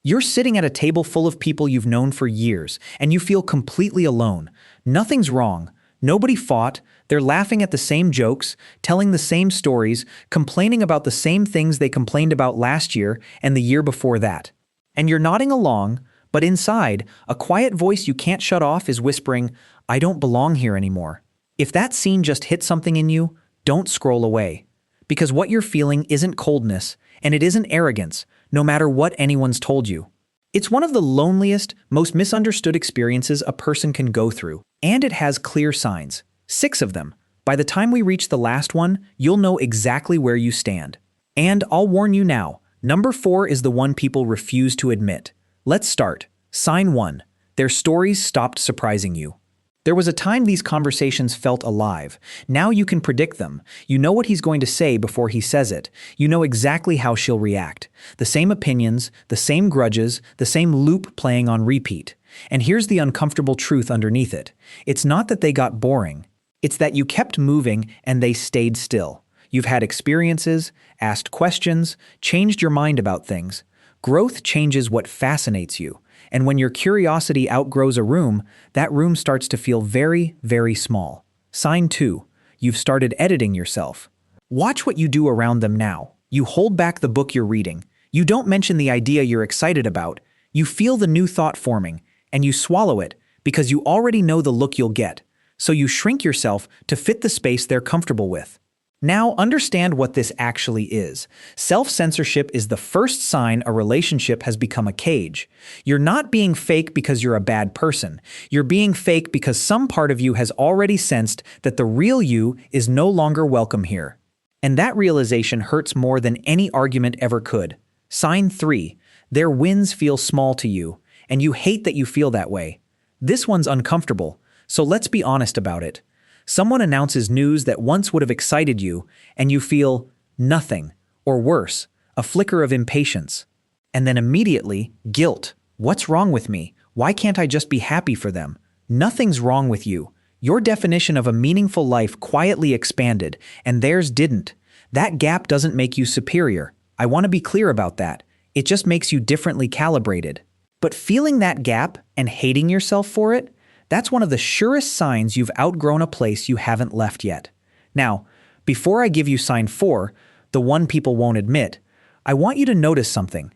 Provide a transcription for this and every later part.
You're sitting at a table full of people you've known for years, and you feel completely alone. Nothing's wrong. Nobody fought. They're laughing at the same jokes, telling the same stories, complaining about the same things they complained about last year and the year before that. And you're nodding along, but inside, a quiet voice you can't shut off is whispering, "I don't belong here anymore." If that scene just hit something in you, don't scroll away. Because what you're feeling isn't coldness, and it isn't arrogance, no matter what anyone's told you. It's one of the loneliest, most misunderstood experiences a person can go through, and it has clear signs. 6 of them. By the time we reach the last one, you'll know exactly where you stand. And I'll warn you now, number 4 is the one people refuse to admit. Let's start. Sign 1. Their stories stopped surprising you. There was a time these conversations felt alive. Now you can predict them. You know what he's going to say before he says it. You know exactly how she'll react. The same opinions, the same grudges, the same loop playing on repeat. And here's the uncomfortable truth underneath it. It's not that they got boring. It's that you kept moving and they stayed still. You've had experiences, asked questions, changed your mind about things. Growth changes what fascinates you. And when your curiosity outgrows a room, that room starts to feel very, very small. Sign 2. You've started editing yourself. Watch what you do around them now. You hold back the book you're reading. You don't mention the idea you're excited about. You feel the new thought forming, and you swallow it because you already know the look you'll get. So you shrink yourself to fit the space they're comfortable with. Now understand what this actually is. Self-censorship is the first sign a relationship has become a cage. You're not being fake because you're a bad person. You're being fake because some part of you has already sensed that the real you is no longer welcome here. And that realization hurts more than any argument ever could. Sign 3. Their wins feel small to you, and you hate that you feel that way. This one's uncomfortable, so let's be honest about it. Someone announces news that once would have excited you, and you feel nothing, or worse, a flicker of impatience. And then immediately, guilt. What's wrong with me? Why can't I just be happy for them? Nothing's wrong with you. Your definition of a meaningful life quietly expanded, and theirs didn't. That gap doesn't make you superior. I want to be clear about that. It just makes you differently calibrated. But feeling that gap and hating yourself for it, that's one of the surest signs you've outgrown a place you haven't left yet. Now, before I give you sign 4, the one people won't admit, I want you to notice something.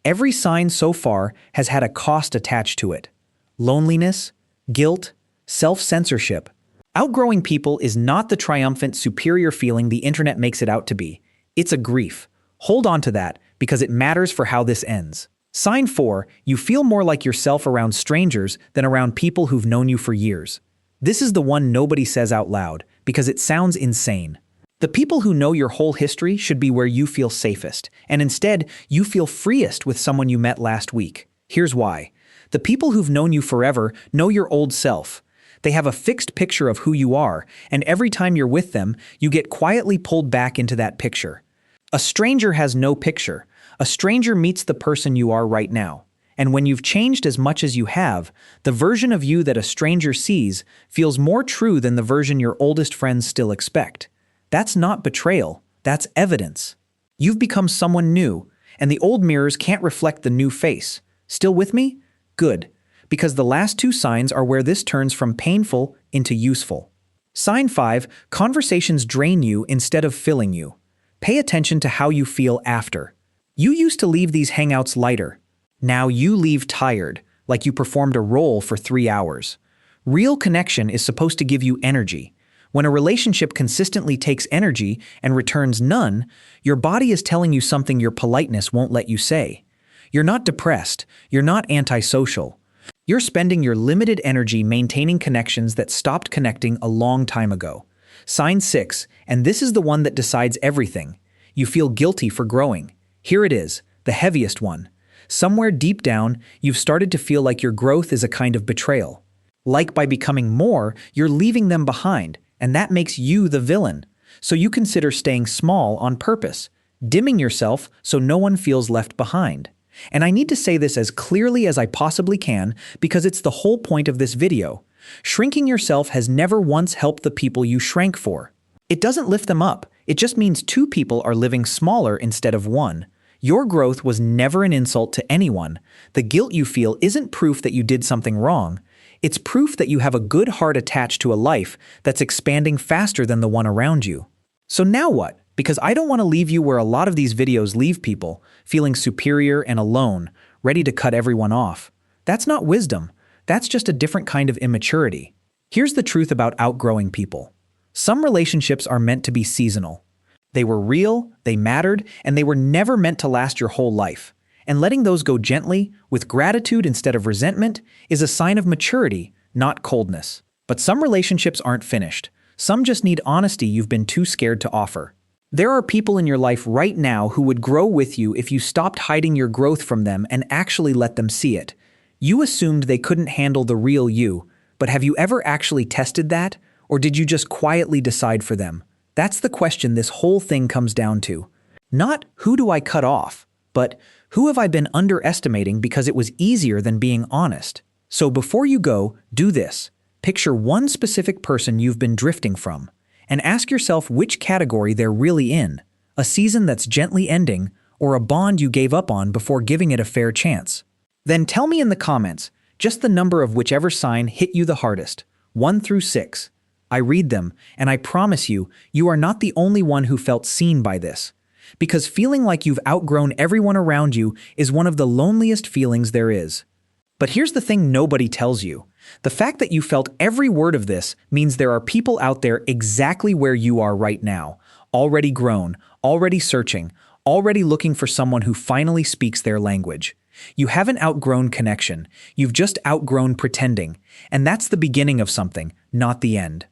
Every sign so far has had a cost attached to it. Loneliness, guilt, self-censorship. Outgrowing people is not the triumphant, superior feeling the internet makes it out to be. It's a grief. Hold on to that, because it matters for how this ends. Sign 4, you feel more like yourself around strangers than around people who've known you for years. This is the one nobody says out loud, because it sounds insane. The people who know your whole history should be where you feel safest, and instead, you feel freest with someone you met last week. Here's why. The people who've known you forever know your old self. They have a fixed picture of who you are, and every time you're with them, you get quietly pulled back into that picture. A stranger has no picture. A stranger meets the person you are right now. And when you've changed as much as you have, the version of you that a stranger sees feels more true than the version your oldest friends still expect. That's not betrayal, that's evidence. You've become someone new, and the old mirrors can't reflect the new face. Still with me? Good, because the last 2 signs are where this turns from painful into useful. Sign 5, conversations drain you instead of filling you. Pay attention to how you feel after. You used to leave these hangouts lighter. Now you leave tired, like you performed a role for 3 hours. Real connection is supposed to give you energy. When a relationship consistently takes energy and returns none, your body is telling you something your politeness won't let you say. You're not depressed. You're not antisocial. You're spending your limited energy maintaining connections that stopped connecting a long time ago. Sign 6, and this is the one that decides everything. You feel guilty for growing. Here it is, the heaviest one. Somewhere deep down, you've started to feel like your growth is a kind of betrayal. Like by becoming more, you're leaving them behind, and that makes you the villain. So you consider staying small on purpose, dimming yourself so no one feels left behind. And I need to say this as clearly as I possibly can because it's the whole point of this video. Shrinking yourself has never once helped the people you shrank for. It doesn't lift them up. It just means 2 people are living smaller instead of 1. Your growth was never an insult to anyone. The guilt you feel isn't proof that you did something wrong. It's proof that you have a good heart attached to a life that's expanding faster than the one around you. So now what? Because I don't want to leave you where a lot of these videos leave people, feeling superior and alone, ready to cut everyone off. That's not wisdom. That's just a different kind of immaturity. Here's the truth about outgrowing people. Some relationships are meant to be seasonal. They were real, they mattered, and they were never meant to last your whole life. And letting those go gently, with gratitude instead of resentment, is a sign of maturity, not coldness. But some relationships aren't finished. Some just need honesty you've been too scared to offer. There are people in your life right now who would grow with you if you stopped hiding your growth from them and actually let them see it. You assumed they couldn't handle the real you, but have you ever actually tested that? Or did you just quietly decide for them? That's the question this whole thing comes down to. Not who do I cut off, but who have I been underestimating because it was easier than being honest? So before you go, do this. Picture one specific person you've been drifting from, and ask yourself which category they're really in, a season that's gently ending, or a bond you gave up on before giving it a fair chance. Then tell me in the comments just the number of whichever sign hit you the hardest, 1 through 6. I read them, and I promise you, you are not the only one who felt seen by this. Because feeling like you've outgrown everyone around you is one of the loneliest feelings there is. But here's the thing nobody tells you. The fact that you felt every word of this means there are people out there exactly where you are right now, already grown, already searching, already looking for someone who finally speaks their language. You haven't outgrown connection, you've just outgrown pretending, and that's the beginning of something, not the end.